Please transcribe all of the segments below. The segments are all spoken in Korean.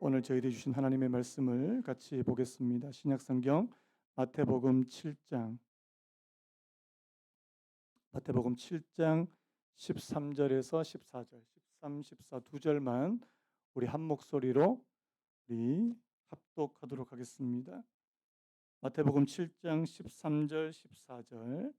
오늘 저희들이 주신 하나님의 말씀을 같이 보겠습니다. 신약성경 마태복음 7장 13절에서 14절, 13, 14 두 절만 우리 한 목소리로 우리 합독하도록 하겠습니다. 마태복음 7장 13절, 14절.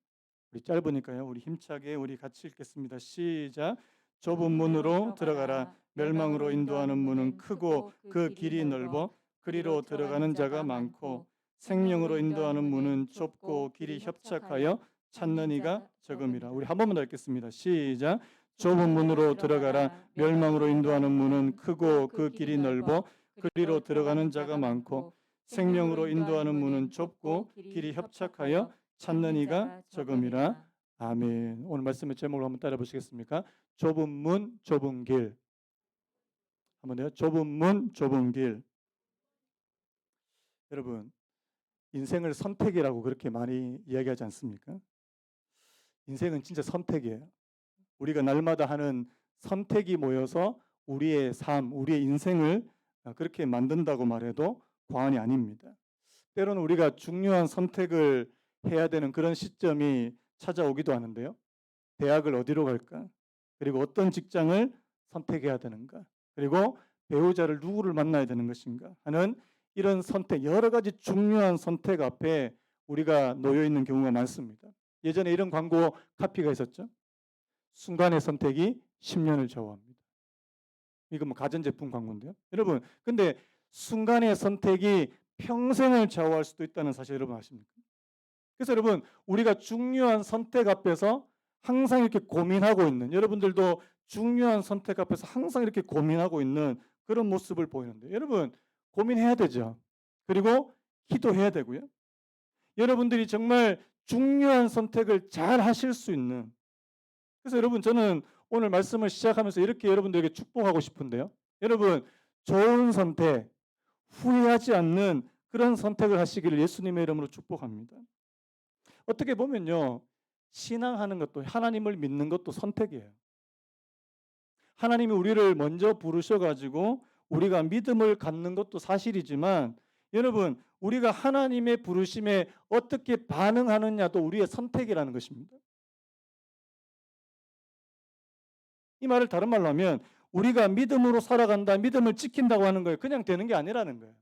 우리 짧으니까요. 우리 힘차게 우리 같이 읽겠습니다. 시작. 좁은 문으로 들어가라. 멸망으로 인도하는 문은 크고 그 길이 넓어 그리로 들어가는 자가 많고 생명으로 인도하는 문은 좁고 길이 협착하여 찾는 이가 적음이라. 우리 한 번만 더 읽겠습니다. 시작. 좁은 문으로 들어가라. 멸망으로 인도하는 문은 크고 그 길이 넓어 그리로 들어가는 자가 많고 생명으로 인도하는 문은 좁고 길이 협착하여 찾는 이가 적음이라. 아멘. 오늘 말씀의 제목을 한번 따라 보시겠습니까? 좁은 문, 좁은 길. 한번 더요. 좁은 문, 좁은 길. 여러분, 인생을 선택이라고 그렇게 많이 이야기하지 않습니까? 인생은 진짜 선택이에요. 우리가 날마다 하는 선택이 모여서 우리의 삶, 우리의 인생을 그렇게 만든다고 말해도 과언이 아닙니다. 때로는 우리가 중요한 선택을 해야 되는 그런 시점이 찾아오기도 하는데요. 대학을 어디로 갈까? 그리고 어떤 직장을 선택해야 되는가? 그리고 배우자를 누구를 만나야 되는 것인가? 하는 이런 선택, 여러 가지 중요한 선택 앞에 우리가 놓여 있는 경우가 많습니다. 예전에 이런 광고 카피가 있었죠. 순간의 선택이 10년을 좌우합니다. 이거 뭐 가전제품 광고인데요. 여러분, 근데 순간의 선택이 평생을 좌우할 수도 있다는 사실 여러분 아십니까? 그래서 여러분, 우리가 중요한 선택 앞에서 항상 이렇게 고민하고 있는, 여러분들도 중요한 선택 앞에서 항상 이렇게 고민하고 있는 그런 모습을 보이는데, 여러분 고민해야 되죠. 그리고 기도해야 되고요. 여러분들이 정말 중요한 선택을 잘 하실 수 있는, 그래서 여러분 저는 오늘 말씀을 시작하면서 이렇게 여러분들에게 축복하고 싶은데요. 여러분, 좋은 선택, 후회하지 않는 그런 선택을 하시기를 예수님의 이름으로 축복합니다. 어떻게 보면요, 신앙하는 것도, 하나님을 믿는 것도 선택이에요. 하나님이 우리를 먼저 부르셔가지고 우리가 믿음을 갖는 것도 사실이지만, 여러분 우리가 하나님의 부르심에 어떻게 반응하느냐도 우리의 선택이라는 것입니다. 이 말을 다른 말로 하면 우리가 믿음으로 살아간다, 믿음을 지킨다고 하는 거예요. 그냥 되는 게 아니라는 거예요.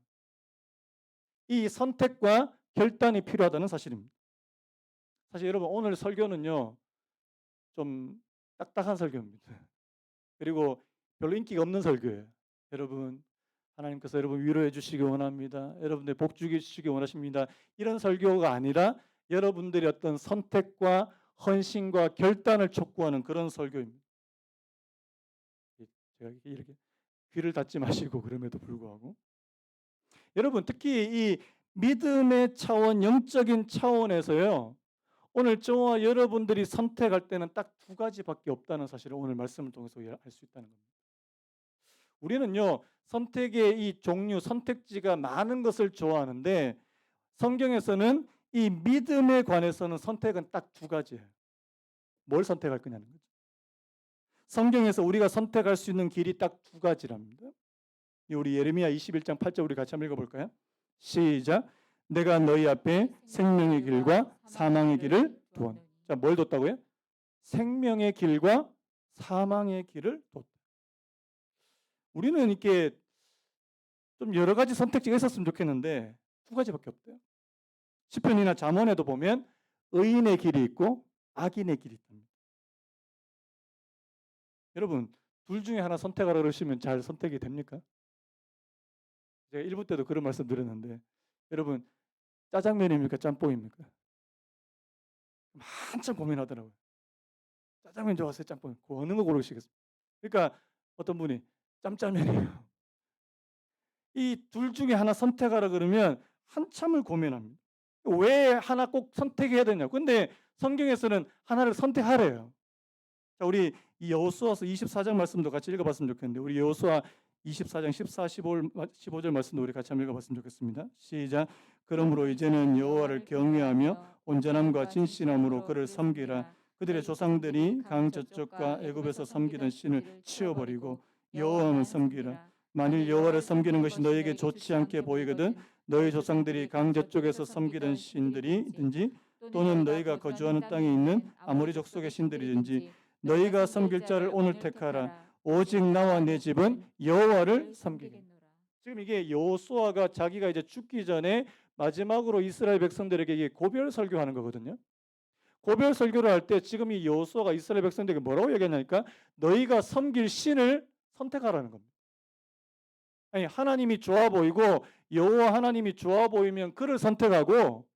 이 선택과 결단이 필요하다는 사실입니다. 사실 여러분 오늘 설교는요, 좀 딱딱한 설교입니다. 그리고 별로 인기가 없는 설교예요. 여러분, 하나님께서 여러분 위로해 주시기 원합니다. 여러분들 복 주시기 원하십니다. 이런 설교가 아니라 여러분들의 어떤 선택과 헌신과 결단을 촉구하는 그런 설교입니다. 제가 이렇게 귀를 닫지 마시고 그럼에도 불구하고 여러분, 특히 이 믿음의 차원, 영적인 차원에서요, 오늘 저와 여러분들이 선택할 때는 딱 두 가지밖에 없다는 사실을 오늘 말씀을 통해서 알 수 있다는 겁니다. 우리는요, 선택의 이 종류, 선택지가 많은 것을 좋아하는데 성경에서는 이 믿음에 관해서는 선택은 딱 두 가지예요. 뭘 선택할 거냐는 거죠. 성경에서 우리가 선택할 수 있는 길이 딱 두 가지랍니다. 우리 예레미야 21장 8절 우리 같이 한번 읽어볼까요? 시작. 내가 너희 앞에 생명의 길과 사망의 길을 두었노라. 자, 뭘 뒀다고요? 생명의 길과 사망의 길을 뒀다. 우리는 이렇게 좀 여러 가지 선택지가 있었으면 좋겠는데 두 가지밖에 없대요. 시편이나 잠언에도 보면 의인의 길이 있고 악인의 길이 있답니다. 여러분, 둘 중에 하나 선택하라 그러시면 잘 선택이 됩니까? 제가 1부 때도 그런 말씀 드렸는데, 여러분 짜장면입니까? 짬뽕입니까? 한참 고민하더라고요. 짜장면 좋아하세요? 짬뽕? 그 어느 거 고르시겠습니까? 그러니까 어떤 분이 짬짜면이에요. 이 둘 중에 하나 선택하라 그러면 한참을 고민합니다. 왜 하나 꼭 선택해야 되냐고. 근데 성경에서는 하나를 선택하래요. 자, 우리 이 여호수아서 24장 말씀도 같이 읽어봤으면 좋겠는데, 우리 여호수아 24장 14, 15절 말씀도 우리 같이 한번 읽어봤으면 좋겠습니다. 시작. 그러므로 이제는 여호와를 경외하며 온전함과 진실함으로 그를 섬기라. 그들의 조상들이 강 저쪽과 애굽에서 섬기던 신을 치워버리고 여호와만 섬기라. 만일 여호와를 섬기는 것이 너에게 좋지 않게 보이거든 너희 조상들이 강제 쪽에서 섬기던 신들이든지 또는 너희가 거주하는 땅에 있는 아모리 족속의 신들이든지 너희가 섬길 자를 오늘 택하라. 오직 나와 내 집은 여호와를 섬기겠노라. 지금 이게 여호수아가 자기가 이제 죽기 전에 마지막으로 이스라엘 백성들에게 이게 고별 설교하는 거거든요. 고별 설교를 할 때 지금 이 여호수아가 이스라엘 백성들에게 뭐라고 얘기하냐니까 너희가 섬길 신을 선택하라는 겁니다. 아니 하나님이 좋아 보이고 여호와 하나님이 좋아 보이면 그를 선택하고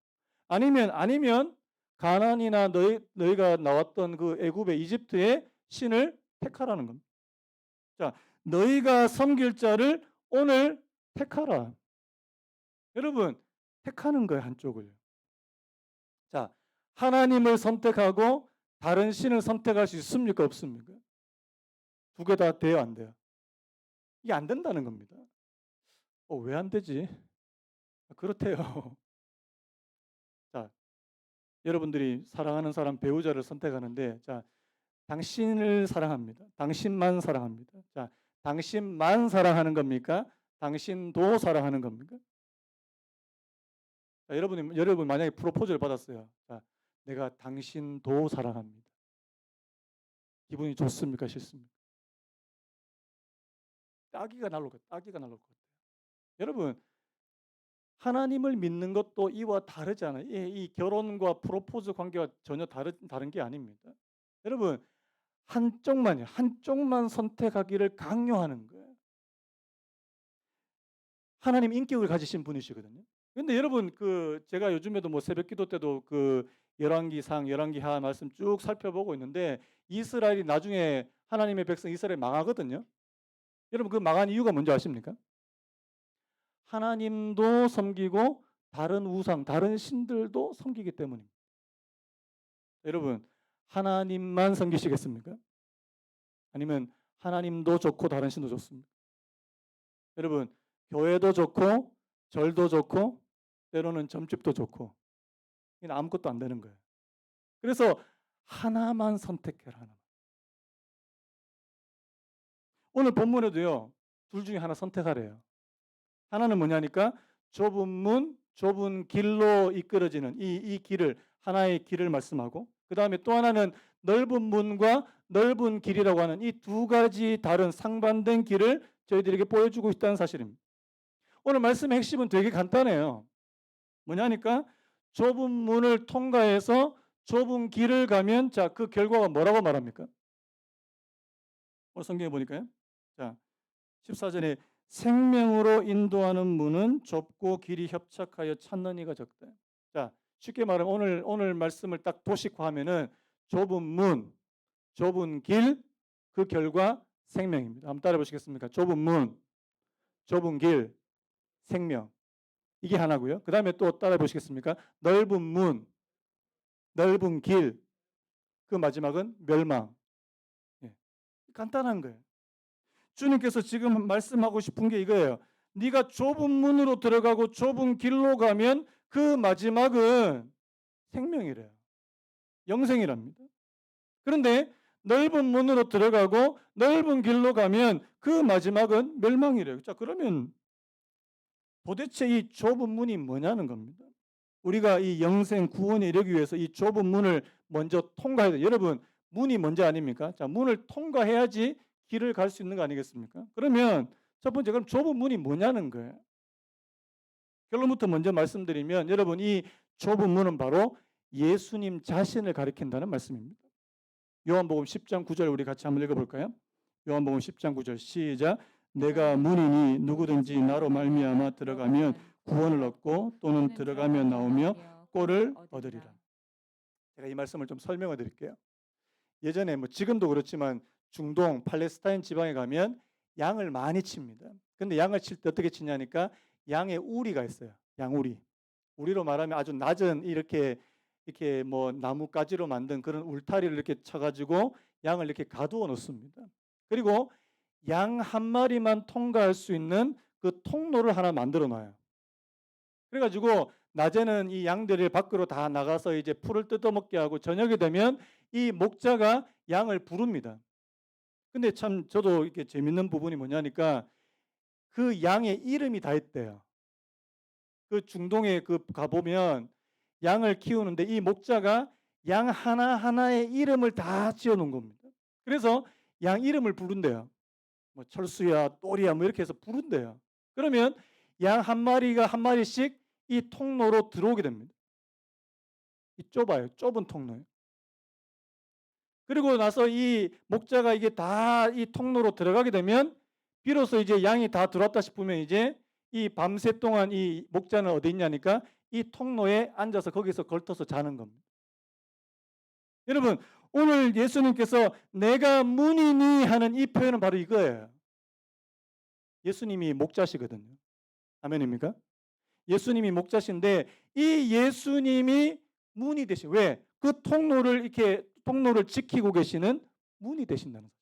아니면 가나안이나 너희가 나왔던 그 애굽의 이집트의 신을 택하라는 겁니다. 자, 너희가 섬길 자를 오늘 택하라. 여러분, 택하는 거예요, 한쪽을. 자, 하나님을 선택하고 다른 신을 선택할 수 있습니까? 없습니까? 두 개 다 돼요, 안 돼요? 이게 안 된다는 겁니다. 왜 안 되지? 그렇대요. 자, 여러분들이 사랑하는 사람 배우자를 선택하는데 자, 당신을 사랑합니다. 당신만 사랑합니다. 자, 당신만 사랑하는 겁니까? 당신도 사랑하는 겁니까? 자, 여러분 만약에 프로포즈를 받았어요. 자, 내가 당신도 사랑합니다. 기분이 좋습니까? 싫습니까? 따기가 날로 것 같아요. 여러분, 하나님을 믿는 것도 이와 다르잖아요. 이 결혼과 프로포즈 관계가 전혀 다른 게 아닙니다. 여러분, 한쪽만 선택하기를 강요하는 거예요. 하나님 인격을 가지신 분이시거든요. 근데 여러분 제가 요즘에도 뭐 새벽기도 때도 열왕기상, 열왕기하 말씀 쭉 살펴보고 있는데 이스라엘이 나중에 하나님의 백성 이스라엘 망하거든요. 여러분 그 망한 이유가 뭔지 아십니까? 하나님도 섬기고 다른 우상, 다른 신들도 섬기기 때문입니다. 여러분 하나님만 섬기시겠습니까? 아니면 하나님도 좋고 다른 신도 좋습니까? 여러분 교회도 좋고 절도 좋고 때로는 점집도 좋고 이건 아무것도 안 되는 거예요. 그래서 하나만 선택해라. 하나만. 오늘 본문에도요. 둘 중에 하나 선택하래요. 하나는 뭐냐니까 좁은 문, 좁은 길로 이끌어지는 이 길을 하나의 길을 말씀하고 그 다음에 또 하나는 넓은 문과 넓은 길이라고 하는 이 두 가지 다른 상반된 길을 저희들에게 보여주고 있다는 사실입니다. 오늘 말씀의 핵심은 되게 간단해요. 뭐냐니까 좁은 문을 통과해서 좁은 길을 가면 자, 그 결과가 뭐라고 말합니까? 오늘 성경에 보니까요. 자, 14절에 생명으로 인도하는 문은 좁고 길이 협착하여 찾는 이가 적다. 자, 쉽게 말하면 오늘 말씀을 딱 도식화하면은 좁은 문, 좁은 길, 그 결과 생명입니다. 한번 따라 보시겠습니까? 좁은 문, 좁은 길, 생명. 이게 하나고요. 그 다음에 또 따라 보시겠습니까? 넓은 문, 넓은 길, 그 마지막은 멸망. 예. 간단한 거예요. 주님께서 지금 말씀하고 싶은 게 이거예요. 네가 좁은 문으로 들어가고 좁은 길로 가면 그 마지막은 생명이래요. 영생이랍니다. 그런데 넓은 문으로 들어가고 넓은 길로 가면 그 마지막은 멸망이래요. 자, 그러면 도대체 이 좁은 문이 뭐냐는 겁니다. 우리가 이 영생 구원에 이르기 위해서 이 좁은 문을 먼저 통과해야 돼요. 여러분, 문이 먼저 아닙니까? 자, 문을 통과해야지 길을 갈 수 있는 거 아니겠습니까? 그러면 첫 번째 그럼 좁은 문이 뭐냐는 거예요. 결론부터 먼저 말씀드리면 여러분 이 좁은 문은 바로 예수님 자신을 가리킨다는 말씀입니다. 요한복음 10장 9절 우리 같이 한번 읽어볼까요? 요한복음 10장 9절 시작. 내가 문이니 누구든지 나로 말미암아 들어가면 구원을 얻고 또는 들어가면 나오며 꼴을 얻으리라. 제가 이 말씀을 좀 설명해 드릴게요. 예전에 뭐 지금도 그렇지만 중동 팔레스타인 지방에 가면 양을 많이 칩니다. 근데 양을 칠 때 어떻게 치냐니까 양의 우리가 있어요. 양우리. 우리로 말하면 아주 낮은 이렇게 뭐 나뭇가지로 만든 그런 울타리를 이렇게 쳐가지고 양을 이렇게 가두어 놓습니다. 그리고 양 한 마리만 통과할 수 있는 그 통로를 하나 만들어 놔요. 그래가지고 낮에는 이 양들이 밖으로 다 나가서 이제 풀을 뜯어먹게 하고 저녁이 되면 이 목자가 양을 부릅니다. 근데 참 저도 이렇게 재밌는 부분이 뭐냐니까 그 양의 이름이 다 있대요. 그 중동에 가보면 양을 키우는데 이 목자가 양 하나하나의 이름을 다 지어 놓은 겁니다. 그래서 양 이름을 부른대요. 뭐 철수야, 또리야 뭐 이렇게 해서 부른대요. 그러면 양 한 마리가 한 마리씩 이 통로로 들어오게 됩니다. 이 좁아요. 좁은 통로예요. 그리고 나서 이 목자가 이게 다 이 통로로 들어가게 되면 비로소 이제 양이 다 들어왔다 싶으면 이제 이 밤새 동안 이 목자는 어디 있냐니까 이 통로에 앉아서 거기서 걸터서 자는 겁니다. 여러분, 오늘 예수님께서 내가 문이니 하는 이 표현은 바로 이거예요. 예수님이 목자시거든요. 아멘입니까? 예수님이 목자신데 이 예수님이 문이 되시. 왜? 그 통로를 이렇게 통로를 지키고 계시는 문이 되신다는 거죠.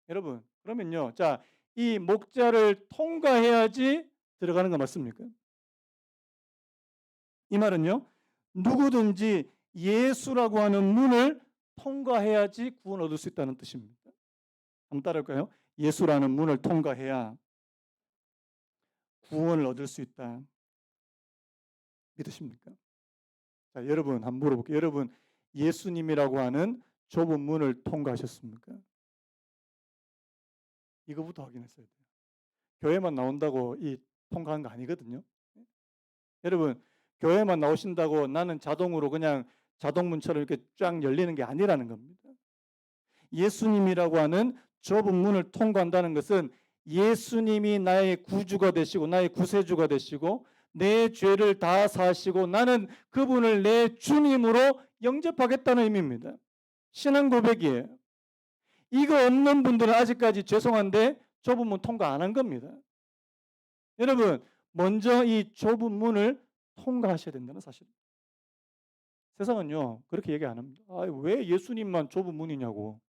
여러분, 그러면요. 자, 이 목자를 통과해야지 들어가는 거 맞습니까? 이 말은요. 누구든지 예수라고 하는 문을 통과해야지 구원 얻을 수 있다는 뜻입니다. 한번 따라할까요? 예수라는 문을 통과해야 구원을 얻을 수 있다. 믿으십니까? 자, 여러분 한번 물어볼게요. 여러분 예수님이라고 하는 좁은 문을 통과하셨습니까? 이거부터 확인했어야 돼요. 교회만 나온다고 이 통과한 거 아니거든요. 여러분 교회만 나오신다고 나는 자동으로 그냥 자동문처럼 이렇게 쫙 열리는 게 아니라는 겁니다. 예수님이라고 하는 좁은 문을 통과한다는 것은 예수님이 나의 구주가 되시고 나의 구세주가 되시고 내 죄를 다 사시고 나는 그분을 내 주님으로 영접하겠다는 의미입니다. 신앙 고백이에요. 이거 없는 분들은 아직까지 죄송한데 좁은 문 통과 안 한 겁니다. 여러분 먼저 이 좁은 문을 통과하셔야 된다는 사실. 세상은요 그렇게 얘기 안 합니다. 왜 예수님만 좁은 문이냐고.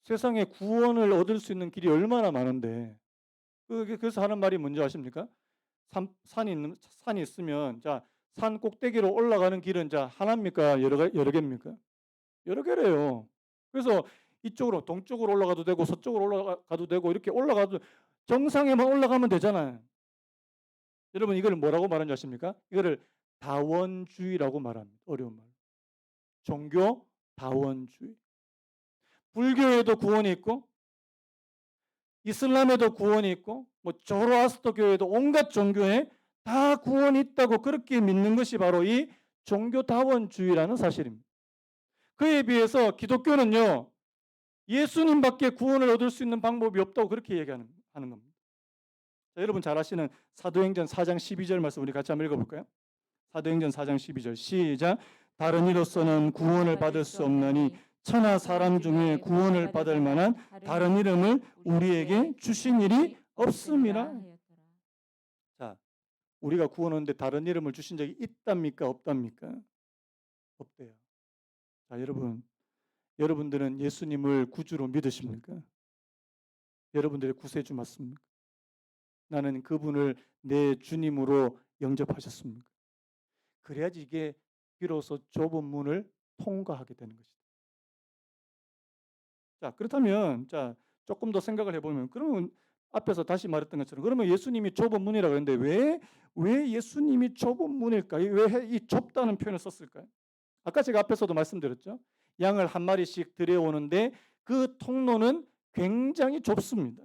세상에 구원을 얻을 수 있는 길이 얼마나 많은데. 그래서 하는 말이 뭔지 아십니까? 산이 있으면 자, 산 꼭대기로 올라가는 길은 자, 하나입니까? 여러 개입니까? 여러 개래요. 그래서 이쪽으로 동쪽으로 올라가도 되고 서쪽으로 올라가도 되고 이렇게 올라가도 정상에만 올라가면 되잖아요. 여러분 이걸 뭐라고 말하는지 아십니까? 이거를 다원주의라고 말합니다. 어려운 말. 종교 다원주의. 불교에도 구원이 있고 이슬람에도 구원이 있고 뭐 조로아스터 교회도 온갖 종교에 다 구원이 있다고 그렇게 믿는 것이 바로 이 종교다원주의라는 사실입니다. 그에 비해서 기독교는요. 예수님밖에 구원을 얻을 수 있는 방법이 없다고 그렇게 얘기하는 겁니다. 자, 여러분 잘 아시는 사도행전 4장 12절 말씀 우리 같이 한번 읽어볼까요? 사도행전 4장 12절 시작. 다른 이로서는 구원을 받을 수 없나니 천하 사람 중에 구원을 받을 만한 다른 이름을 우리에게 주신 일이 없음이라. 자, 우리가 구원 얻는데 다른 이름을 주신 적이 있답니까? 없답니까? 없대요. 자, 여러분들은 예수님을 구주로 믿으십니까? 여러분들의 구세주 맞습니까? 나는 그분을 내 주님으로 영접하셨습니까? 그래야지 이게 비로소 좁은 문을 통과하게 되는 것이다. 자, 그렇다면 자, 조금 더 생각을 해보면 그러면 앞에서 다시 말했던 것처럼 그러면 예수님이 좁은 문이라고 했는데 왜 예수님이 좁은 문일까? 왜 이 좁다는 표현을 썼을까요? 아까 제가 앞에서도 말씀드렸죠. 양을 한 마리씩 들여오는데 그 통로는 굉장히 좁습니다.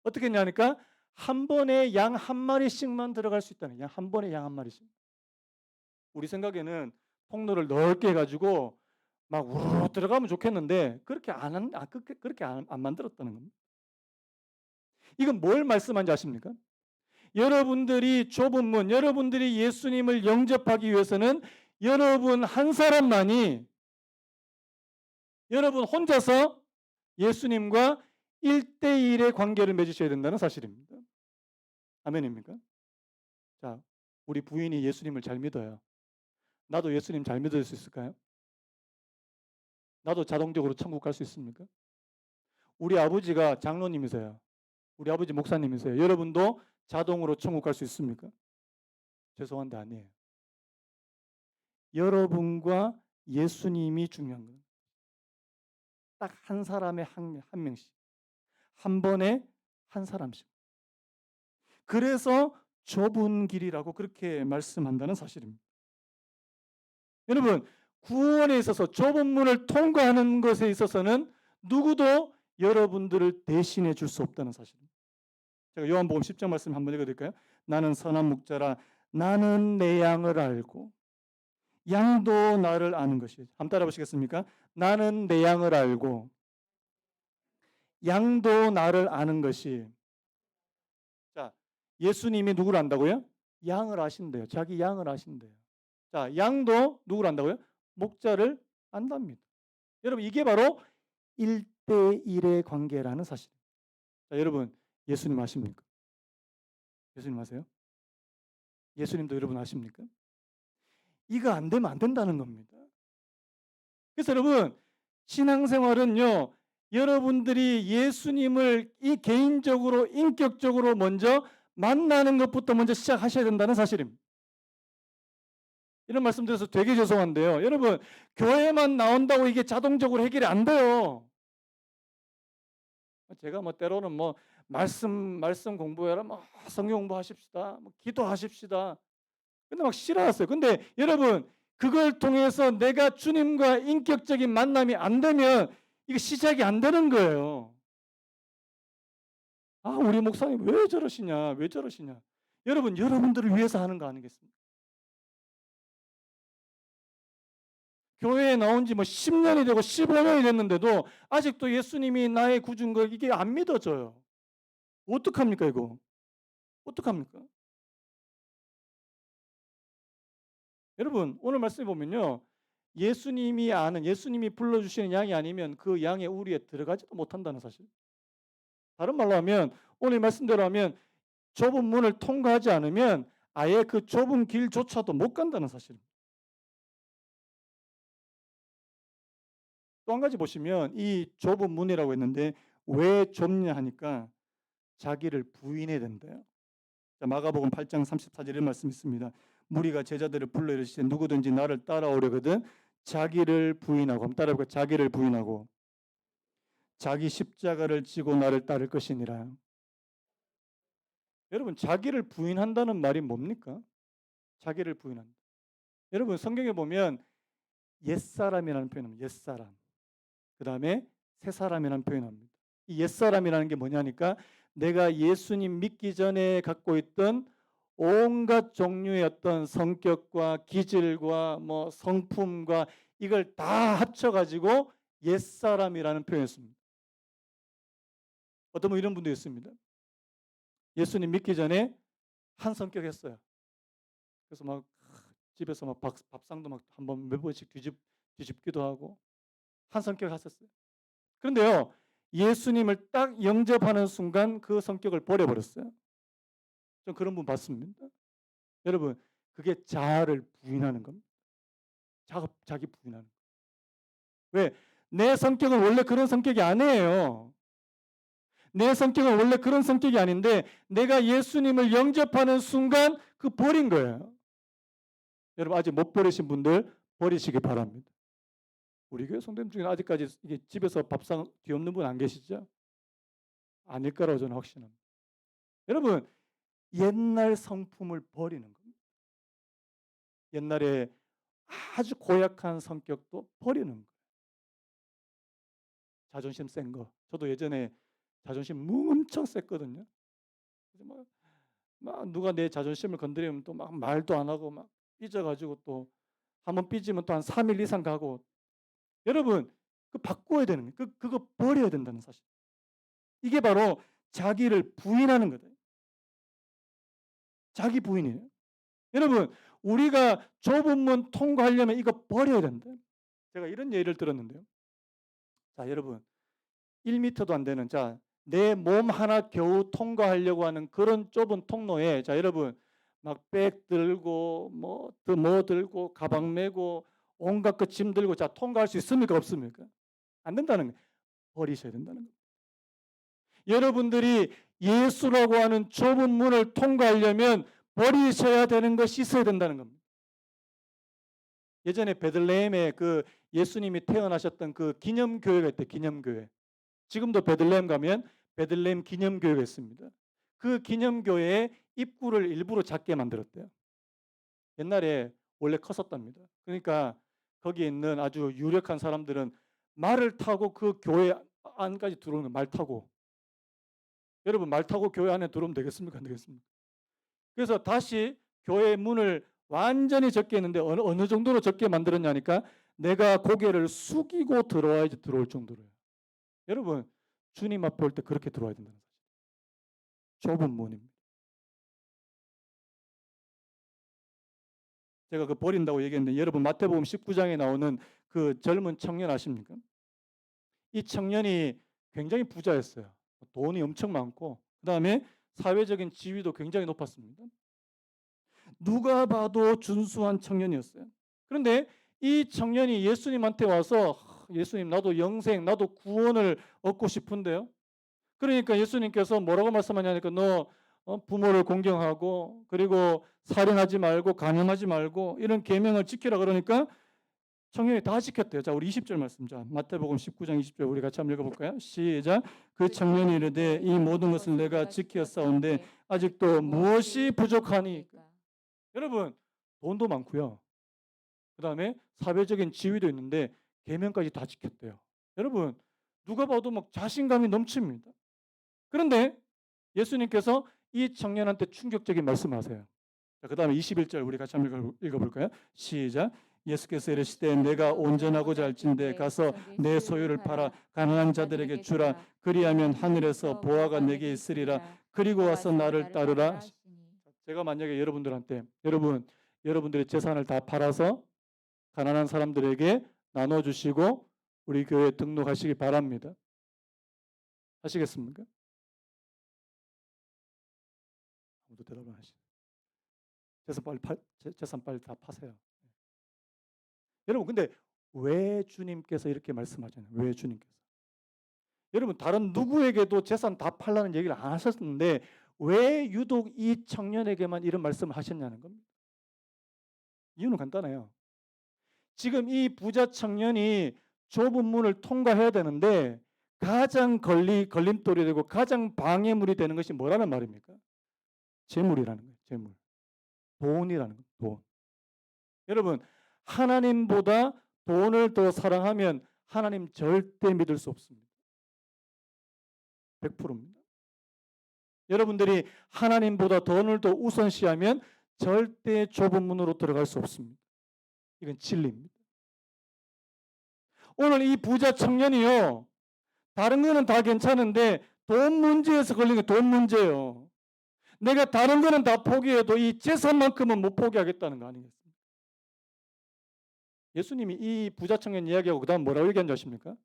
어떻게 했냐니까 한 번에 양 한 마리씩만 들어갈 수 있다는 한 번에 양 한 마리씩. 우리 생각에는 통로를 넓게 해가지고 막 우르르 들어가면 좋겠는데 그렇게 안 만들었다는 겁니다. 이건 뭘 말씀하는지 아십니까? 여러분들이 좁은 문, 여러분들이 예수님을 영접하기 위해서는 여러분 한 사람만이 여러분 혼자서 예수님과 1대1의 관계를 맺으셔야 된다는 사실입니다. 아멘입니까? 자, 우리 부인이 예수님을 잘 믿어요. 나도 예수님 잘 믿을 수 있을까요? 나도 자동적으로 천국 갈 수 있습니까? 우리 아버지가 장로님이세요. 우리 아버지 목사님이세요. 여러분도 자동으로 천국 갈 수 있습니까? 죄송한데 아니에요. 여러분과 예수님이 중요한 거예요. 딱 한 사람에 한 명씩. 한 번에 한 사람씩. 그래서 좁은 길이라고 그렇게 말씀한다는 사실입니다. 여러분, 구원에 있어서 좁은 문을 통과하는 것에 있어서는 누구도 여러분들을 대신해 줄 수 없다는 사실입니다. 제가 요한복음 10장 말씀 한번 읽어드릴까요? 나는 선한 목자라 나는 내 양을 알고 양도 나를 아는 것이에요. 한번 따라 보시겠습니까? 나는 내 양을 알고 양도 나를 아는 것이. 자, 예수님이 누구를 안다고요? 양을 아신대요. 자기 양을 아신대요. 자, 양도 누구를 안다고요? 목자를 안답니다. 여러분, 이게 바로 1대1의 관계라는 사실. 자, 여러분, 예수님 아십니까? 예수님 아세요? 예수님도 여러분 아십니까? 이거 안 되면 안 된다는 겁니다. 그래서 여러분, 신앙생활은요, 여러분들이 예수님을 이 개인적으로, 인격적으로 먼저 만나는 것부터 먼저 시작하셔야 된다는 사실입니다. 이런 말씀 드려서 되게 죄송한데요. 여러분, 교회만 나온다고 이게 자동적으로 해결이 안 돼요. 제가 뭐 때로는 뭐 말씀 공부해라, 뭐 성경 공부하십시다, 뭐 기도하십시다. 근데 막 싫어했어요. 근데 여러분, 그걸 통해서 내가 주님과 인격적인 만남이 안 되면 이게 시작이 안 되는 거예요. 아, 우리 목사님 왜 저러시냐, 왜 저러시냐. 여러분, 여러분들을 위해서 하는 거 아니겠습니까? 교회에 나온 지 뭐 10년이 되고 15년이 됐는데도 아직도 예수님이 나의 구준 거 이게 안 믿어져요. 어떡합니까, 이거? 어떡합니까? 여러분, 오늘 말씀해 보면요, 예수님이 아는, 예수님이 불러주시는 양이 아니면 그 양의 우리에 들어가지도 못한다는 사실. 다른 말로 하면, 오늘 말씀대로 하면 좁은 문을 통과하지 않으면 아예 그 좁은 길조차도 못 간다는 사실입니다. 또 한 가지 보시면 이 좁은 문이라고 했는데 왜 좁냐 하니까 자기를 부인해야 된대요. 자, 마가복음 8장 34절에 이런 말씀이 있습니다. 무리가 제자들을 불러 이르시되 누구든지 나를 따라오려거든 자기를 부인하고, 한번 따라해볼까요? 자기를 부인하고 자기 십자가를 지고 나를 따를 것이니라. 여러분, 자기를 부인한다는 말이 뭡니까? 자기를 부인한다. 여러분, 성경에 보면 옛사람이라는 표현입니다. 옛사람. 그 다음에 새사람이라는 표현합니다. 이 옛사람이라는 게 뭐냐니까 내가 예수님 믿기 전에 갖고 있던 온갖 종류의 어떤 성격과 기질과 뭐 성품과 이걸 다 합쳐가지고 옛사람이라는 표현했습니다. 어떤 분 이런 분도 있습니다. 예수님 믿기 전에 한 성격 했어요. 그래서 막 집에서 막 밥상도 막 한번 몇 번씩 뒤집기도 하고 한 성격 하셨어요. 그런데요, 예수님을 딱 영접하는 순간 그 성격을 버려버렸어요. 좀 그런 분 봤습니다. 여러분, 그게 자아를 부인하는 겁니다. 자기 부인하는 거예요. 왜? 내 성격은 원래 그런 성격이 아니에요. 내 성격은 원래 그런 성격이 아닌데 내가 예수님을 영접하는 순간 그 버린 거예요. 여러분, 아직 못 버리신 분들 버리시기 바랍니다. 우리 교회 성도님 중에 아직까지 이게 집에서 밥상 뒤엎는 분 안 계시죠? 아닐 거라고 저는 확신합니다. 여러분, 옛날 성품을 버리는 겁니다. 옛날에 아주 고약한 성격도 버리는 거예요. 자존심 센 거. 저도 예전에 자존심 엄청 셌거든요. 막 누가 내 자존심을 건드리면 또 막 말도 안 하고 막 삐져가지고 또 한번 삐지면 또 한 3일 이상 가고. 여러분, 그 바꿔야 되는 거예요. 그거 버려야 된다는 사실. 이게 바로 자기를 부인하는 거다. 자기 부인이에요. 여러분, 우리가 좁은 문 통과하려면 이거 버려야 된다. 제가 이런 예를 들었는데요. 자, 여러분, 1m도 안 되는, 자, 내 몸 하나 겨우 통과하려고 하는 그런 좁은 통로에, 자, 여러분, 막 백 들고 뭐 들고 가방 메고 온갖 그 짐 들고 자 통과할 수 있습니까? 없습니까? 안 된다는 거예요. 버리셔야 된다는 거예요. 여러분들이 예수라고 하는 좁은 문을 통과하려면 버리셔야 되는 것이 있어야 된다는 겁니다. 예전에 베들레헴에 그 예수님이 태어나셨던 그 기념교회가 있대요. 기념교회. 지금도 베들레헴 가면 베들레헴 기념교회가 있습니다. 그 기념교회의 입구를 일부러 작게 만들었대요. 옛날에 원래 컸었답니다. 그러니까 거기에 있는 아주 유력한 사람들은 말을 타고 그 교회 안까지 들어오는 거예요. 말 타고. 여러분 말 타고 교회 안에 들어오면 되겠습니까? 안 되겠습니까? 그래서 다시 교회 문을 완전히 적게 했는데 어느 정도로 적게 만들었냐니까 내가 고개를 숙이고 들어와야지 들어올 정도로요. 여러분 주님 앞에 올 때 그렇게 들어와야 된다는 사실. 좁은 문입니다. 제가 그 버린다고 얘기했는데 여러분 마태복음 19장에 나오는 그 젊은 청년 아십니까? 이 청년이 굉장히 부자였어요. 돈이 엄청 많고 그다음에 사회적인 지위도 굉장히 높았습니다. 누가 봐도 준수한 청년이었어요. 그런데 이 청년이 예수님한테 와서 예수님 나도 영생 나도 구원을 얻고 싶은데요. 그러니까 예수님께서 뭐라고 말씀하냐니까 너 부모를 공경하고 그리고 살인하지 말고 간음하지 말고 이런 계명을 지키라 그러니까 청년이 다 지켰대요. 자, 우리 20절 말씀. 자, 마태복음 19장 20절 우리 같이 한번 읽어볼까요? 시작. 그 청년이 이르되 이 모든 것을 내가 지켰사온데 아직도 무엇이 부족하니? 여러분 돈도 많고요. 그 다음에 사회적인 지위도 있는데 계명까지 다 지켰대요. 여러분 누가 봐도 막 자신감이 넘칩니다. 그런데 예수님께서 이 청년한테 충격적인 말씀하세요. 그 다음에 21절 우리 같이 한번 읽어볼까요? 시작. 예수께서 이르시되 내가 온전하고자 할진대 가서 내 소유를 팔아 가난한 자들에게 주라. 그리하면 하늘에서 보화가 내게 있으리라. 그리고 와서 나를 따르라. 제가 만약에 여러분들한테 여러분들의 재산을 다 팔아서 가난한 사람들에게 나눠주시고 우리 교회에 등록하시기 바랍니다. 하시겠습니까? 아무도 대답 안 하시네. 재산 빨리 다 파세요. 여러분 근데 왜 주님께서 이렇게 말씀하잖아요. 왜 주님께서? 여러분 다른 누구에게도 재산 다 팔라는 얘기를 안 하셨는데 왜 유독 이 청년에게만 이런 말씀을 하셨냐는 겁니다. 이유는 간단해요. 지금 이 부자 청년이 좁은 문을 통과해야 되는데 가장 걸림돌이 되고 가장 방해물이 되는 것이 뭐라는 말입니까? 재물이라는 거예요. 재물. 돈이라는 거예요. 돈. 여러분 하나님보다 돈을 더 사랑하면 하나님 절대 믿을 수 없습니다. 100%입니다. 여러분들이 하나님보다 돈을 더 우선시하면 절대 좁은 문으로 들어갈 수 없습니다. 이건 진리입니다. 오늘 이 부자 청년이요. 다른 거는 다 괜찮은데 돈 문제에서 걸린 게 돈 문제예요. 내가 다른 거는 다 포기해도 이 재산만큼은 못 포기하겠다는 거 아니겠습니까? 예수님이 이 부자 청년 이야기하고 그 다음 뭐라고 얘기한지 아십니까?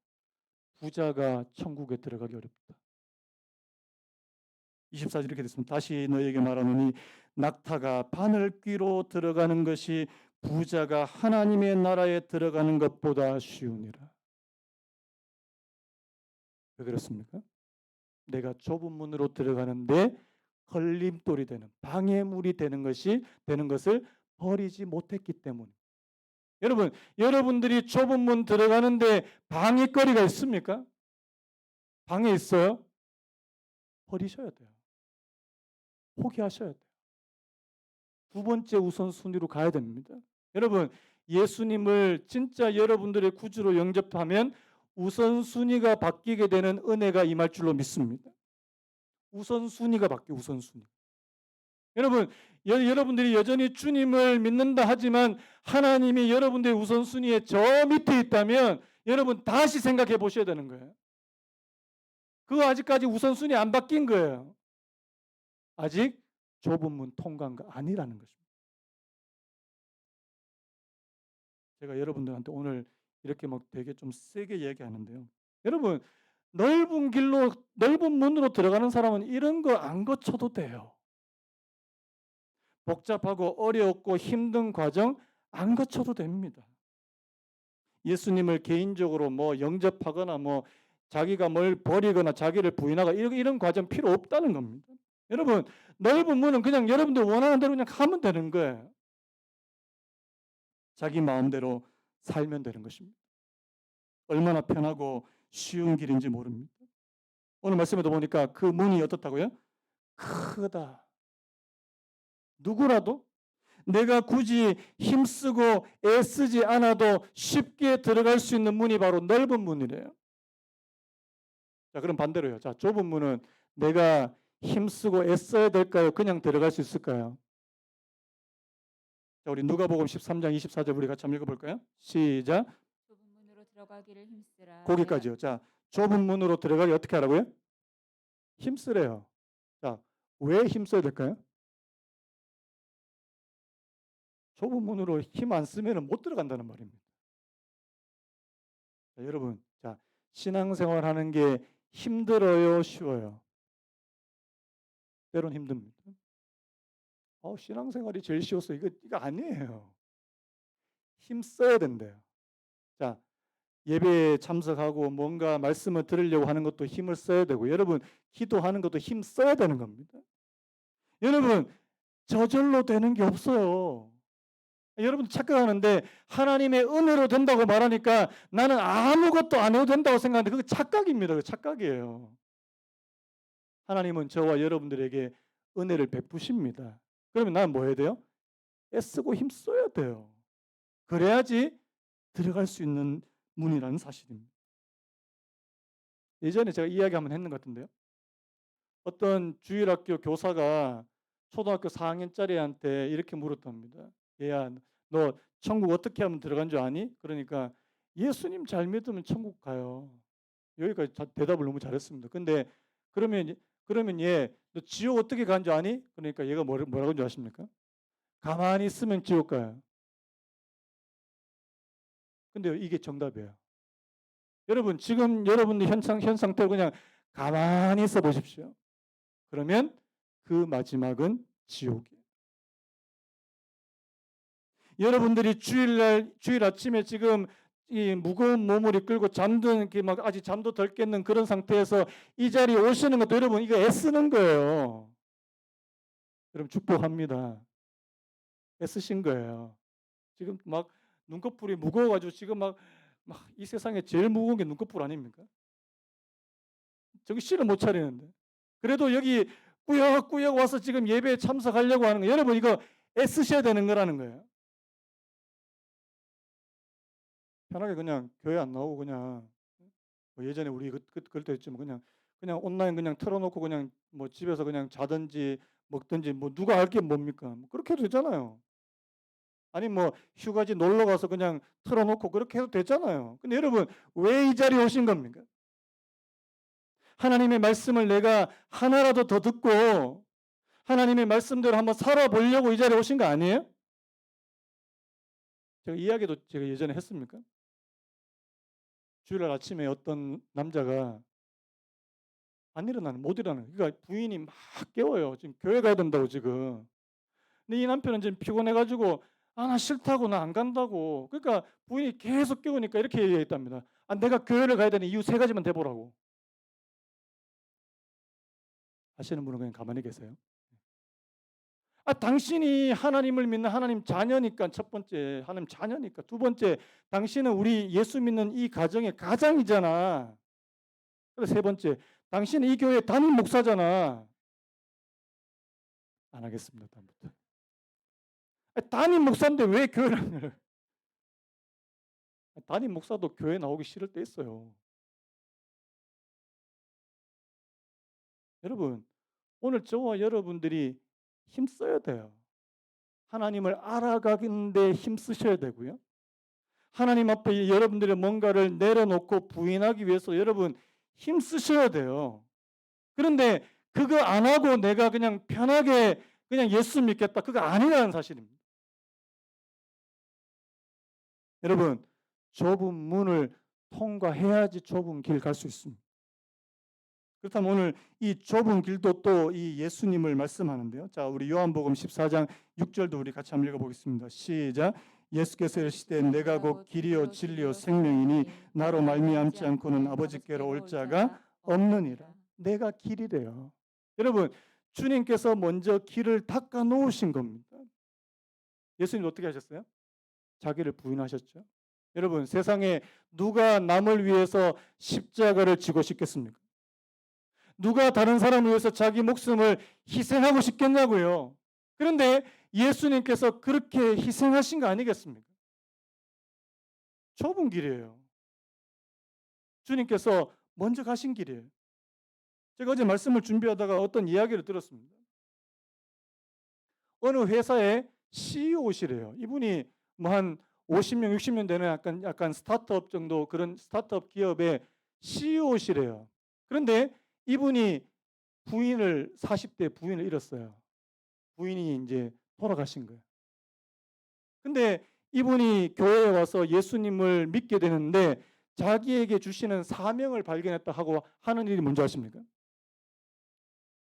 부자가 천국에 들어가기 어렵다. 24절 이렇게 됐습니다. 다시 너에게 말하노니 낙타가 바늘귀로 들어가는 것이 부자가 하나님의 나라에 들어가는 것보다 쉬우니라. 왜 그렇습니까? 내가 좁은 문으로 들어가는데 걸림돌이 되는 방해물이 되는 것을 버리지 못했기 때문. 여러분들이 좁은 문 들어가는데 방해거리가 있습니까? 방해 있어요? 버리셔야 돼요. 포기하셔야 돼요. 두 번째 우선순위로 가야 됩니다. 여러분 예수님을 진짜 여러분들의 구주로 영접하면 우선순위가 바뀌게 되는 은혜가 임할 줄로 믿습니다. 우선순위가 바뀌어요. 우선순위. 여러분들이 여전히 주님을 믿는다 하지만 하나님이 여러분들의 우선순위에 저 밑에 있다면 여러분 다시 생각해 보셔야 되는 거예요. 그거 아직까지 우선순위 안 바뀐 거예요. 아직 좁은 문 통과한 거 아니라는 것입니다. 제가 여러분들한테 오늘 이렇게 막 되게 좀 세게 얘기하는데요. 여러분 넓은 길로 넓은 문으로 들어가는 사람은 이런 거 안 거쳐도 돼요. 복잡하고 어렵고 힘든 과정 안 거쳐도 됩니다. 예수님을 개인적으로 뭐 영접하거나 뭐 자기가 뭘 버리거나 자기를 부인하거나 이런 과정 필요 없다는 겁니다. 여러분 넓은 문은 그냥 여러분들 원하는 대로 그냥 가면 되는 거예요. 자기 마음대로 살면 되는 것입니다. 얼마나 편하고 쉬운 길인지 모릅니다. 오늘 말씀에도 보니까 그 문이 어떻다고요? 크다. 누구라도 내가 굳이 힘쓰고 애쓰지 않아도 쉽게 들어갈 수 있는 문이 바로 넓은 문이래요. 자, 그럼 반대로요. 자, 좁은 문은 내가 힘쓰고 애써야 될까요? 그냥 들어갈 수 있을까요? 자, 우리 누가복음 13장 24절 우리 같이 한번 읽어볼까요? 시작. 좁은 문으로 들어가기를 힘쓰라. 거기까지요. 자, 좁은 문으로 들어가기 어떻게 하라고요? 힘쓰래요. 자, 왜 힘써야 될까요? 좁은 문으로 힘 안 쓰면 못 들어간다는 말입니다. 자, 여러분, 자, 신앙생활 하는 게 힘들어요, 쉬워요? 때론 힘듭니다. 신앙생활이 제일 쉬웠어. 이거 아니에요. 힘 써야 된대요. 자, 예배에 참석하고 뭔가 말씀을 들으려고 하는 것도 힘을 써야 되고, 여러분, 기도하는 것도 힘 써야 되는 겁니다. 여러분, 저절로 되는 게 없어요. 여러분 착각하는데 하나님의 은혜로 된다고 말하니까 나는 아무것도 안 해도 된다고 생각하는데 그거 착각입니다. 그거 착각이에요. 하나님은 저와 여러분들에게 은혜를 베푸십니다. 그러면 나는 뭐 해야 돼요? 애쓰고 힘써야 돼요. 그래야지 들어갈 수 있는 문이라는 사실입니다. 예전에 제가 이야기 한번 했는 것 같은데요. 어떤 주일학교 교사가 초등학교 4학년짜리한테 이렇게 물었답니다. 얘야, 너 천국 어떻게 하면 들어간 줄 아니? 그러니까 예수님 잘 믿으면 천국 가요. 여기까지 대답을 너무 잘했습니다. 근데 그러면 얘, 너 지옥 어떻게 간 줄 아니? 그러니까 얘가 뭐라고 한 줄 아십니까? 가만히 있으면 지옥 가요. 근데 이게 정답이에요. 여러분 지금 여러분들 현 상태로 그냥 가만히 있어 보십시오. 그러면 그 마지막은 지옥이에요. 여러분들이 주일 아침에 지금 이 무거운 몸을 이끌고 잠든 막 아직 잠도 덜 깼는 그런 상태에서 이 자리에 오시는 것도 여러분 이거 애쓰는 거예요. 여러분 축복합니다. 애쓰신 거예요. 지금 막 눈꺼풀이 무거워가지고 지금 막 이 세상에 제일 무거운 게 눈꺼풀 아닙니까? 정신을 못 차리는데. 그래도 여기 꾸역꾸역 와서 지금 예배에 참석하려고 하는 거 여러분 이거 애쓰셔야 되는 거라는 거예요. 편하게 그냥 교회 안 나오고 그냥 뭐 예전에 우리 그럴 때 했지만 그냥 온라인 그냥 틀어놓고 그냥 뭐 집에서 그냥 자든지 먹든지 뭐 누가 할 게 뭡니까? 뭐 그렇게 해도 되잖아요. 아니 뭐 휴가지 놀러 가서 그냥 틀어놓고 그렇게 해도 되잖아요. 근데 여러분 왜 이 자리에 오신 겁니까? 하나님의 말씀을 내가 하나라도 더 듣고 하나님의 말씀대로 한번 살아보려고 이 자리에 오신 거 아니에요? 제가 이야기도 제가 예전에 했습니까? 주일날 아침에 어떤 남자가 못 일어나는. 그러니까 부인이 막 깨워요. 지금 교회 가야 된다고 지금. 근데 이 남편은 지금 피곤해가지고 나 싫다고 나 안 간다고. 그러니까 부인이 계속 깨우니까 이렇게 얘기했답니다. 내가 교회를 가야 되는 이유 세 가지만 대보라고. 아시는 분은 그냥 가만히 계세요. 당신이 하나님을 믿는 하나님 자녀니까 첫 번째 하나님 자녀니까 두 번째 당신은 우리 예수 믿는 이 가정의 가장이잖아. 그리고 세 번째 당신은 이 교회 담임 목사잖아. 안 하겠습니다. 다음부터. 담임 목사인데 왜 교회를 담임 목사도 교회 나오기 싫을 때 있어요. 여러분 오늘 저와 여러분들이 힘써야 돼요. 하나님을 알아가는데 힘쓰셔야 되고요. 하나님 앞에 여러분들의 뭔가를 내려놓고 부인하기 위해서 여러분 힘쓰셔야 돼요. 그런데 그거 안 하고 내가 그냥 편하게 그냥 예수 믿겠다. 그거 아니라는 사실입니다. 여러분 좁은 문을 통과해야지 좁은 길 갈 수 있습니다. 그렇다면 오늘 이 좁은 길도 또 이 예수님을 말씀하는데요. 자, 우리 요한복음 14장 6절도 우리 같이 한번 읽어보겠습니다. 시작. 예수께서 이르시되 내가 곧 길이요 진리요 생명이니 나로 말미암지 않고는 아버지께로 올 자가 없느니라. 내가 길이래요. 여러분 주님께서 먼저 길을 닦아 놓으신 겁니다. 예수님 어떻게 하셨어요? 자기를 부인하셨죠. 여러분 세상에 누가 남을 위해서 십자가를 지고 싶겠습니까? 누가 다른 사람을 위해서 자기 목숨을 희생하고 싶겠냐고요. 그런데 예수님께서 그렇게 희생하신 거 아니겠습니까? 좁은 길이에요. 주님께서 먼저 가신 길이에요. 제가 어제 말씀을 준비하다가 어떤 이야기를 들었습니다. 어느 회사의 CEO시래요. 이분이 뭐 한 50년, 60년 되는 약간 스타트업 정도 그런 스타트업 기업의 CEO시래요. 그런데 이분이 40대 부인을 잃었어요. 부인이 이제 돌아가신 거예요. 근데 이분이 교회에 와서 예수님을 믿게 되는데 자기에게 주시는 사명을 발견했다 하고 하는 일이 뭔지 아십니까?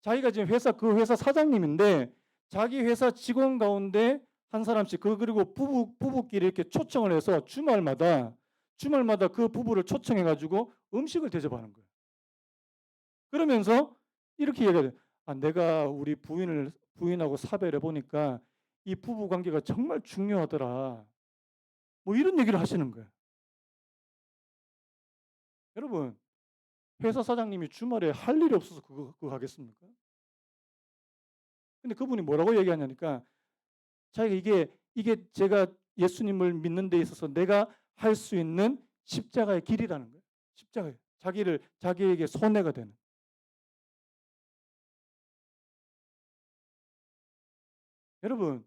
자기가 지금 그 회사 사장님인데 자기 회사 직원 가운데 한 사람씩 그리고 부부끼리 이렇게 초청을 해서 주말마다 그 부부를 초청해 가지고 음식을 대접하는 거예요. 그러면서 이렇게 얘기해요. 내가 우리 부인하고 사별해 보니까 이 부부 관계가 정말 중요하더라. 뭐 이런 얘기를 하시는 거예요. 여러분, 회사 사장님이 주말에 할 일이 없어서 그거 하겠습니까? 근데 그분이 뭐라고 얘기하냐니까 자기가 이게 제가 예수님을 믿는 데 있어서 내가 할 수 있는 십자가의 길이라는 거예요. 십자가에 자기에게 손해가 되는. 여러분,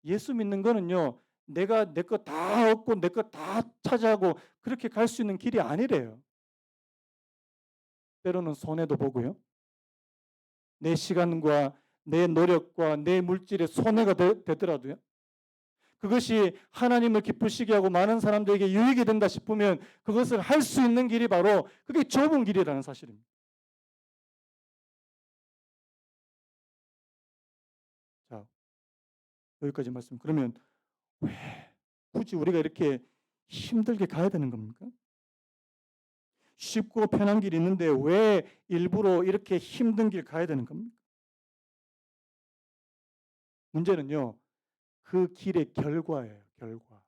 예수 믿는 거는요. 내가 내 거 다 얻고 내 거 다 차지하고 그렇게 갈 수 있는 길이 아니래요. 때로는 손해도 보고요. 내 시간과 내 노력과 내 물질에 손해가 되더라도요. 그것이 하나님을 기쁘시게 하고 많은 사람들에게 유익이 된다 싶으면 그것을 할 수 있는 길이 바로 그게 좁은 길이라는 사실입니다. 자, 여기까지 말씀. 그러면 왜 굳이 우리가 이렇게 힘들게 가야 되는 겁니까? 쉽고 편한 길이 있는데 왜 일부러 이렇게 힘든 길 가야 되는 겁니까? 문제는요. 그 길의 결과예요. 결과.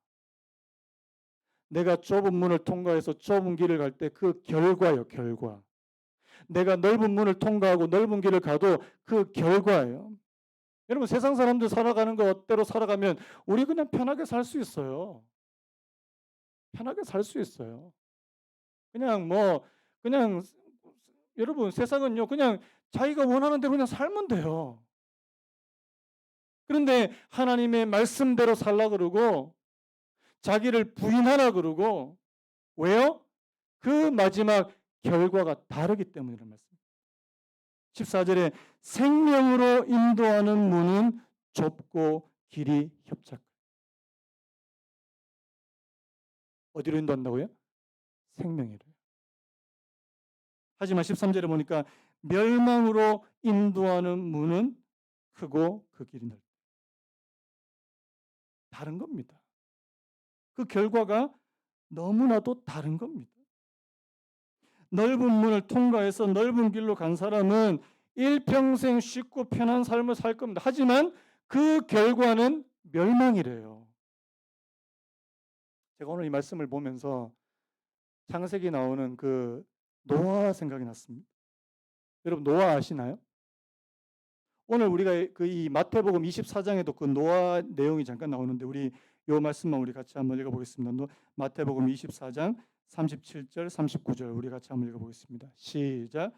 내가 좁은 문을 통과해서 좁은 길을 갈 때 그 결과예요. 결과. 내가 넓은 문을 통과하고 넓은 길을 가도 그 결과예요. 여러분 세상 사람들 살아가는 것대로 살아가면 우리 그냥 편하게 살 수 있어요. 편하게 살 수 있어요. 그냥 그냥 여러분 세상은요. 그냥 자기가 원하는 대로 그냥 살면 돼요. 그런데 하나님의 말씀대로 살라 그러고 자기를 부인하라 그러고 왜요? 그 마지막 결과가 다르기 때문이라는 말씀. 14절에 생명으로 인도하는 문은 좁고 길이 협착. 어디로 인도한다고요? 생명이래요. 하지만 13절에 보니까 멸망으로 인도하는 문은 크고 그 길이 넓다. 다른 겁니다. 그 결과가 너무나도 다른 겁니다. 넓은 문을 통과해서 넓은 길로 간 사람은 일평생 쉽고 편한 삶을 살 겁니다. 하지만 그 결과는 멸망이래요. 제가 오늘 이 말씀을 보면서 창세기 나오는 그 노아 생각이 났습니다. 여러분 노아 아시나요? 오늘 우리가 그 이 마태복음 24장에도 그 노아 내용이 잠깐 나오는데 우리 요 말씀만 우리 같이 한번 읽어보겠습니다. 마태복음 24장 37절 39절 우리 같이 한번 읽어보겠습니다. 시작.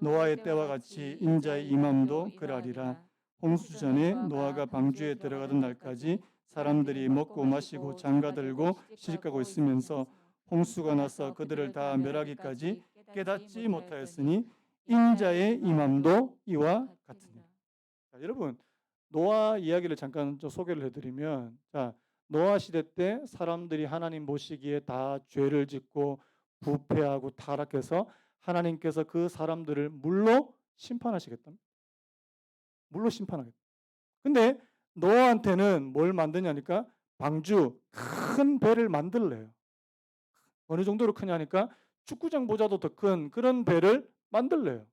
노아의 때와 같이 인자의 임함도 그러하리라. 홍수 전에 노아가 방주에 들어가던 날까지 사람들이 먹고 마시고 장가들고 시집가고 있으면서 홍수가 나서 그들을 다 멸하기까지 깨닫지 못하였으니 인자의 임함도 이와 같으니라. 여러분 노아 이야기를 잠깐 좀 소개를 해드리면 노아 시대 때 사람들이 하나님 보시기에 다 죄를 짓고 부패하고 타락해서 하나님께서 그 사람들을 물로 심판하시겠다. 물로 심판하겠다. 근데 노아한테는 뭘 만드냐니까 방주 큰 배를 만들래요. 어느 정도로 크냐니까 축구장보다도 더 큰 그런 배를 만들래요.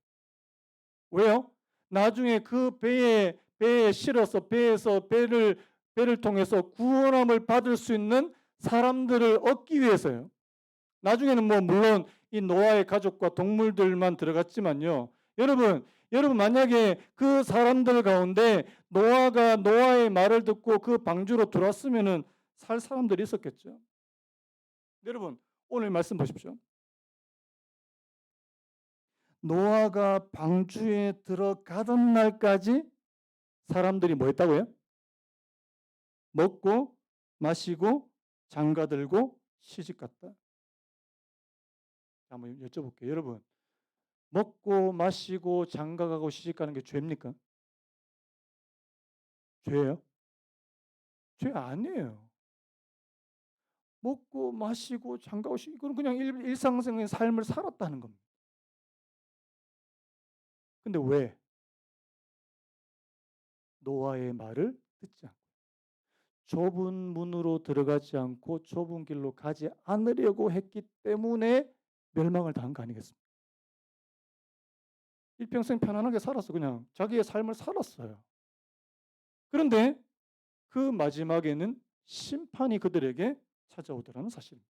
왜요? 나중에 그 배에 실어서 배를 통해서 구원함을 받을 수 있는 사람들을 얻기 위해서요. 나중에는 물론 이 노아의 가족과 동물들만 들어갔지만요. 여러분 만약에 그 사람들 가운데 노아가 노아의 말을 듣고 그 방주로 들어왔으면은 살 사람들이 있었겠죠. 여러분 오늘 말씀 보십시오. 노아가 방주에 들어가던 날까지 사람들이 뭐 했다고요? 먹고 마시고 장가들고 시집갔다. 한번 여쭤볼게요. 여러분 먹고 마시고 장가가고 시집가는 게 죄입니까? 죄예요? 죄 아니에요. 먹고 마시고 장가고 이거는 그냥 일상적인 삶을 살았다는 겁니다. 근데 왜 노아의 말을 듣지 않고 좁은 문으로 들어가지 않고 좁은 길로 가지 않으려고 했기 때문에 멸망을 당한 거 아니겠습니까? 일평생 편안하게 살았어. 그냥 자기의 삶을 살았어요. 그런데 그 마지막에는 심판이 그들에게 찾아오더라는 사실입니다.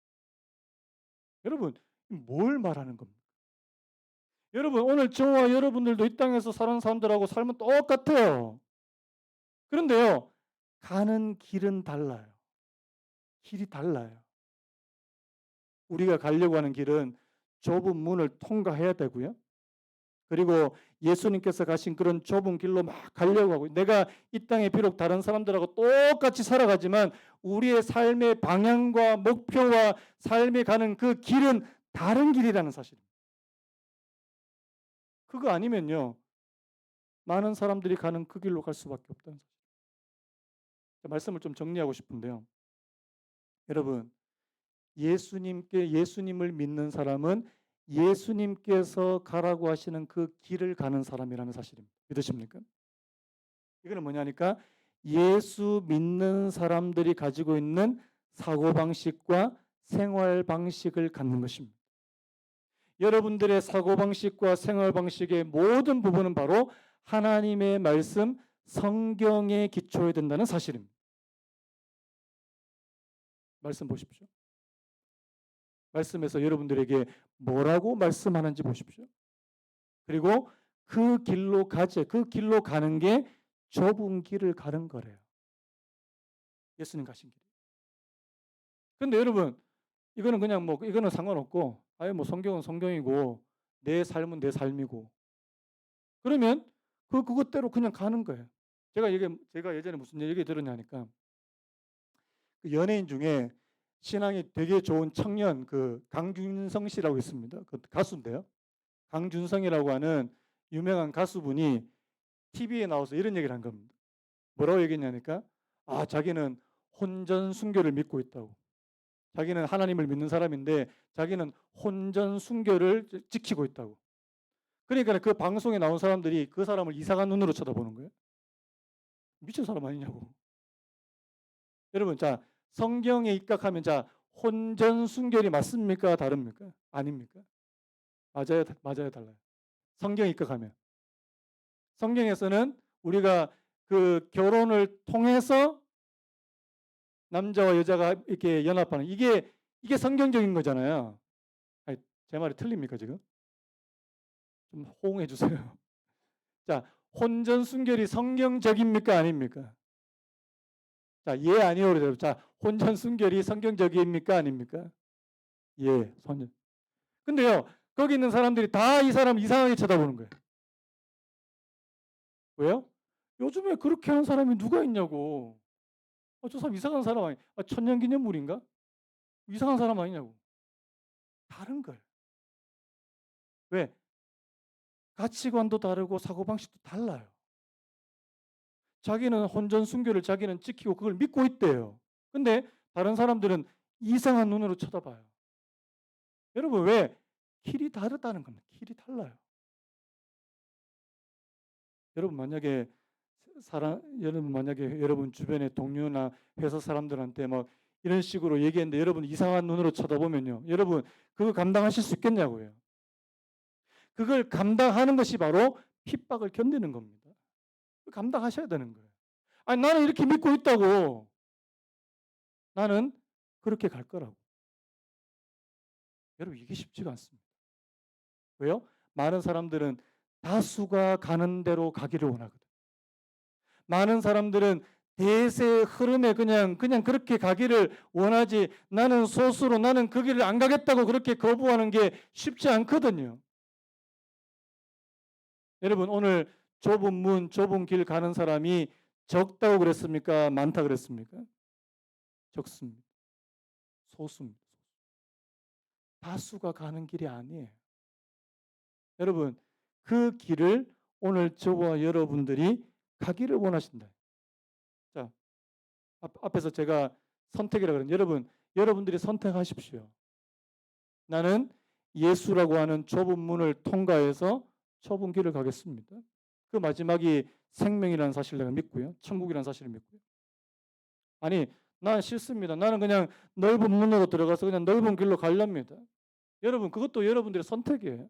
여러분, 뭘 말하는 겁니까? 여러분, 오늘 저와 여러분들도 이 땅에서 사는 사람들하고 삶은 똑같아요. 그런데요, 가는 길은 달라요. 길이 달라요. 우리가 가려고 하는 길은 좁은 문을 통과해야 되고요. 그리고 예수님께서 가신 그런 좁은 길로 막 가려고 하고 내가 이 땅에 비록 다른 사람들하고 똑같이 살아가지만 우리의 삶의 방향과 목표와 삶에 가는 그 길은 다른 길이라는 사실입니다. 그거 아니면요. 많은 사람들이 가는 그 길로 갈 수밖에 없다는 사실. 말씀을 좀 정리하고 싶은데요. 여러분, 예수님을 믿는 사람은 예수님께서 가라고 하시는 그 길을 가는 사람이라는 사실입니다. 믿으십니까? 이거는 뭐냐니까 예수 믿는 사람들이 가지고 있는 사고방식과 생활방식을 갖는 것입니다. 여러분들의 사고방식과 생활방식의 모든 부분은 바로 하나님의 말씀, 성경에 기초해야 된다는 사실입니다. 말씀 보십시오. 말씀에서 여러분들에게 뭐라고 말씀하는지 보십시오. 그리고 그 길로 가는 게 좁은 길을 가는 거래요. 예수님 가신 길. 근데 여러분, 이거는 그냥 뭐 이거는 상관없고 아예 뭐 성경은 성경이고 내 삶은 내 삶이고 그러면 그것대로 그냥 가는 거예요. 제가 예전에 무슨 얘기 들었냐니까 그 연예인 중에 신앙이 되게 좋은 청년 그 강준성 씨라고 있습니다. 그 가수인데요. 강준성이라고 하는 유명한 가수분이 TV에 나와서 이런 얘기를 한 겁니다. 뭐라고 얘기했냐니까 자기는 혼전 순교를 믿고 있다고. 자기는 하나님을 믿는 사람인데 자기는 혼전 순교를 지키고 있다고. 그러니까 그 방송에 나온 사람들이 그 사람을 이상한 눈으로 쳐다보는 거예요. 미친 사람 아니냐고. 여러분, 성경에 입각하면 혼전 순결이 맞습니까? 다릅니까? 아닙니까? 맞아요, 달라요. 성경에 입각하면. 성경에서는 우리가 그 결혼을 통해서 남자와 여자가 이렇게 연합하는 이게 성경적인 거잖아요. 아니, 제 말이 틀립니까, 지금? 좀 호응해 주세요. 혼전 순결이 성경적입니까? 아닙니까? 예, 아니요. 그래요. 혼전 순결이 성경적입니까? 아닙니까? 예, 손. 근데요, 거기 있는 사람들이 다 이 사람 이상하게 쳐다보는 거예요. 왜요? 요즘에 그렇게 하는 사람이 누가 있냐고. 저 사람 이상한 사람 아니? 천년기념물인가? 이상한 사람 아니냐고. 다른 걸. 왜? 가치관도 다르고 사고방식도 달라요. 자기는 혼전 순결을 자기는 지키고 그걸 믿고 있대요. 근데 다른 사람들은 이상한 눈으로 쳐다봐요. 여러분 왜? 길이 다르다는 겁니다. 길이 달라요. 여러분 만약에 여러분 주변의 동료나 회사 사람들한테 뭐 이런 식으로 얘기했는데 여러분 이상한 눈으로 쳐다보면요. 여러분 그거 감당하실 수 있겠냐고요. 그걸 감당하는 것이 바로 핍박을 견디는 겁니다. 감당하셔야 되는 거예요. 아니 나는 이렇게 믿고 있다고. 나는 그렇게 갈 거라고. 여러분 이게 쉽지가 않습니다. 왜요? 많은 사람들은 다수가 가는 대로 가기를 원하거든. 많은 사람들은 대세의 흐름에 그냥 그렇게 가기를 원하지, 나는 소수로 나는 그 길을 안 가겠다고 그렇게 거부하는 게 쉽지 않거든요. 여러분, 오늘 좁은 문, 좁은 길 가는 사람이 적다고 그랬습니까? 많다 그랬습니까? 적습니다. 소수입니다. 다수가 가는 길이 아니에요. 여러분, 그 길을 오늘 저와 여러분들이 가기를 원하신다. 자, 앞에서 제가 선택이라고 그랬는데, 여러분들이 선택하십시오. 나는 예수라고 하는 좁은 문을 통과해서 좁은 길을 가겠습니다. 그 마지막이 생명이라는 사실을 내가 믿고요. 천국이라는 사실을 믿고요. 아니, 난 싫습니다. 나는 그냥 넓은 문으로 들어가서 그냥 넓은 길로 가렵니다. 여러분, 그것도 여러분들의 선택이에요.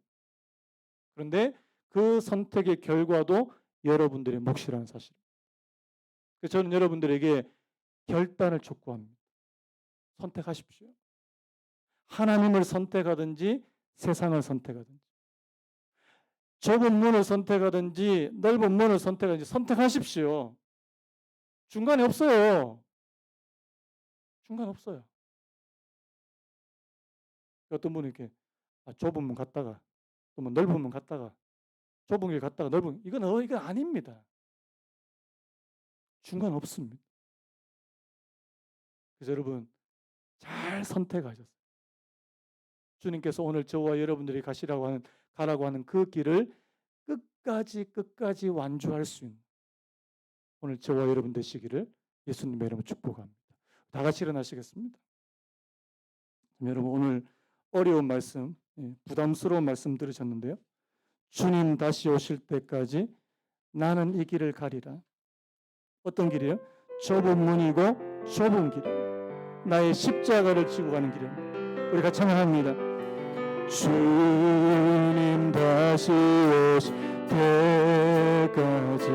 그런데 그 선택의 결과도 여러분들의 몫이라는 사실. 그래서 저는 여러분들에게 결단을 촉구합니다. 선택하십시오. 하나님을 선택하든지 세상을 선택하든지, 좁은 문을 선택하든지 넓은 문을 선택하든지 선택하십시오. 중간에 없어요. 중간 없어요. 어떤 분이 이렇게 좁은 문 갔다가 또 뭐 넓은 문 갔다가 좁은 길 갔다가 넓은, 이건 아닙니다. 중간 없습니다. 그래서 여러분, 잘 선택하셨어요. 주님께서 오늘 저와 여러분들이 가라고 하는 그 길을 끝까지 완주할 수 있는 오늘 저와 여러분 되시기를 예수님의 이름으로 축복합니다. 다 같이 일어나시겠습니다. 여러분, 오늘 어려운 말씀, 부담스러운 말씀 들으셨는데요. 주님 다시 오실 때까지 나는 이 길을 가리라. 어떤 길이요? 좁은 문이고 좁은 길. 나의 십자가를 지고 가는 길입니다. 우리 같이 찬양합니다. 주님 다시 오실 때까지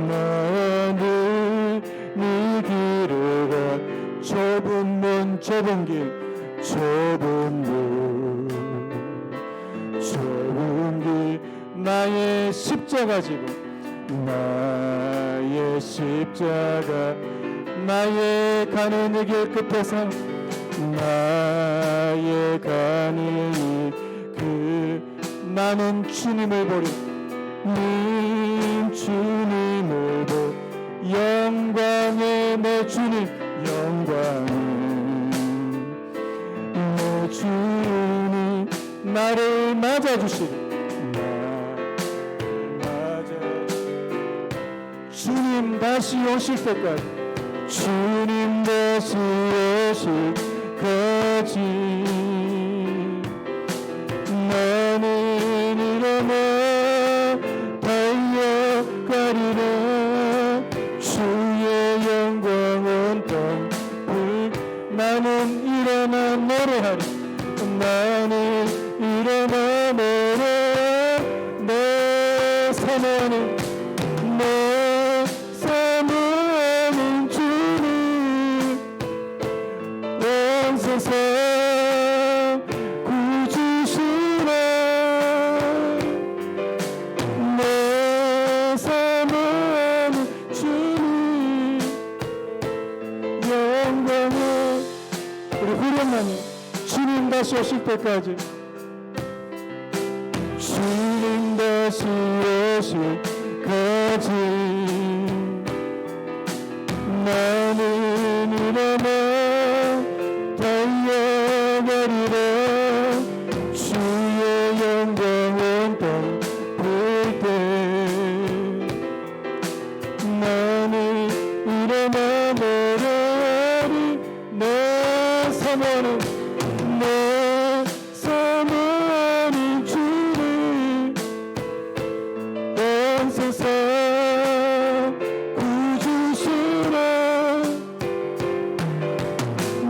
나는 이 길을 가. 좁은 문, 좁은 길, 좁은 길, 나의 십자가 지고, 나의 십자가, 나의 가는 이 길 끝에서 나의 가는 나는 주님을 보리, 주님을 보, 영광의 내 주님, 영광의 내 주님 나를 맞아주시리. 주님 다시 오실 때까지, 주님 다시 오실 때까지 나는 일어나 달려가리라. 주의 영광 온 땅 나는 일어나 노래하리. 나는 일어나 노래. 내 사모는 주님, 온 세상 구주시라. 내 사모는 주님, 영광을. 우리 후렴만 주님 다시 오실 때까지, 주님 다시 오실 때까지 나는 일어나 달려가리라. 주의 영광 온 땅 볼 때 나는 일어나 노래하리. 내 사모는 주님, 온 세상 구주시라.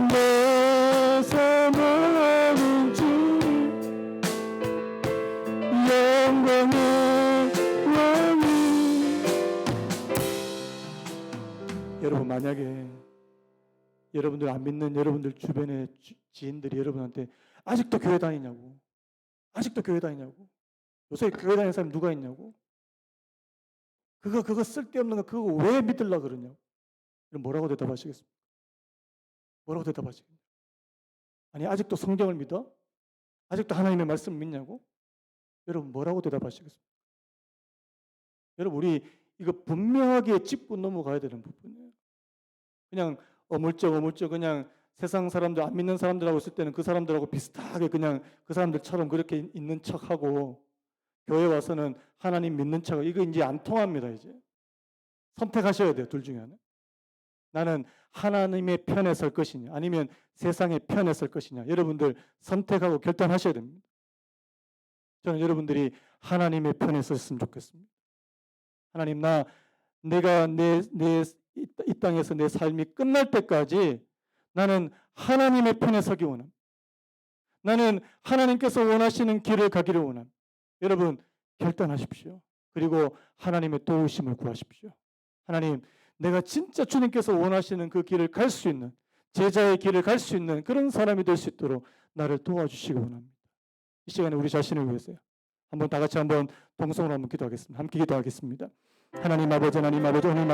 내 사모는 주님, 영광의 왕이. 여러분, 만약에 여러분들 안 믿는 여러분들 주변의 지인들이 여러분한테 아직도 교회 다니냐고, 요새 교회 다니는 사람이 누가 있냐고? 그거 쓸데없는 거 그거 왜 믿으려고 그러냐고? 그럼 뭐라고 대답하시겠습니까? 뭐라고 대답하시겠냐고? 아니 아직도 성경을 믿어? 아직도 하나님의 말씀을 믿냐고? 여러분 뭐라고 대답하시겠습니까? 여러분 우리 이거 분명하게 짚고 넘어가야 되는 부분이에요. 그냥 어물쩍 그냥 세상 사람들 안 믿는 사람들하고 있을 때는 그 사람들하고 비슷하게 그냥 그 사람들처럼 그렇게 있는 척하고 교회 와서는 하나님 믿는 척 이거 이제 안 통합니다. 이제 선택하셔야 돼요. 둘 중에 하나. 나는 하나님의 편에 설 것이냐 아니면 세상의 편에 설 것이냐 여러분들 선택하고 결단하셔야 됩니다. 저는 여러분들이 하나님의 편에 섰으면 좋겠습니다. 하나님 내가 이 땅에서 내 삶이 끝날 때까지 나는 하나님의 편에 서기 원합니다. 나는 하나님께서 원하시는 길을 가기를 원합니다. 여러분 결단하십시오. 그리고 하나님의 도우심을 구하십시오. 하나님 내가 진짜 주님께서 원하시는 그 길을 갈 수 있는 제자의 길을 갈 수 있는 그런 사람이 될 수 있도록 나를 도와주시기 원합니다. 이 시간에 우리 자신을 위해서요. 한번 다 같이 한번 동성으로 한번 기도하겠습니다. 함께 기도하겠습니다. 하나님 아버지 오늘